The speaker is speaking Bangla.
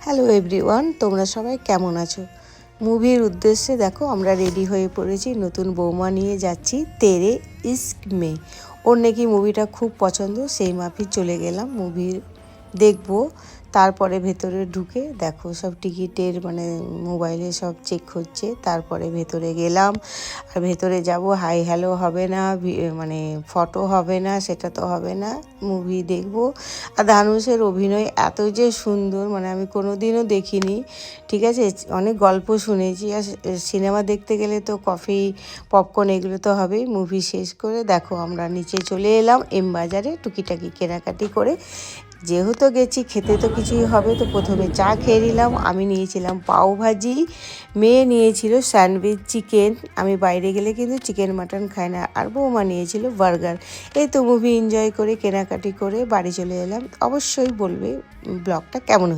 হ্যালো এভরিওয়ান, তোমরা সবাই কেমন আছো? মুভির উদ্দেশ্যে দেখো আমরা রেডি হয়ে পড়েছি। নতুন বৌমা নিয়ে যাচ্ছি তেরে ইস্ক মে। ওর নাকি মুভিটা খুব পছন্দ, সেই মাফিক চলে গেলাম মুভি দেখবো। তারপরে ভেতরে ঢুকে দেখো সব টিকিটের মোবাইলে সব চেক হচ্ছে। তারপরে ভেতরে গেলাম। আর ভেতরে যাব, হাই হ্যালো হবে না, ফটো হবে না, সেটা তো হবে না, মুভি দেখব। আর ধানুষের অভিনয় এত যে সুন্দর, আমি কোনো দিনও দেখিনি। ঠিক আছে, অনেক গল্প শুনেছি। আর সিনেমা দেখতে গেলে তো কফি পপকর্ন এগুলো তো হবেই। মুভি শেষ করে দেখো আমরা নিচে চলে এলাম এম বাজারে টুকিটাকি কেনাকাটি করে। যেহেতু গেছি খেতে তো কিছুই হবে, তো প্রথমে চা খেয়ে নিলাম। আমি নিয়েছিলাম পাওভাজি, মেয়ে নিয়েছিল স্যান্ডউইচ চিকেন। আমি বাইরে গেলে কিন্তু চিকেন মাটন খাই না। আর বৌমা নিয়েছিল বার্গার। এই তো মুভি এনজয় করে কেনাকাটি করে বাড়ি চলে এলাম। অবশ্যই বলবে ব্লগটা কেমন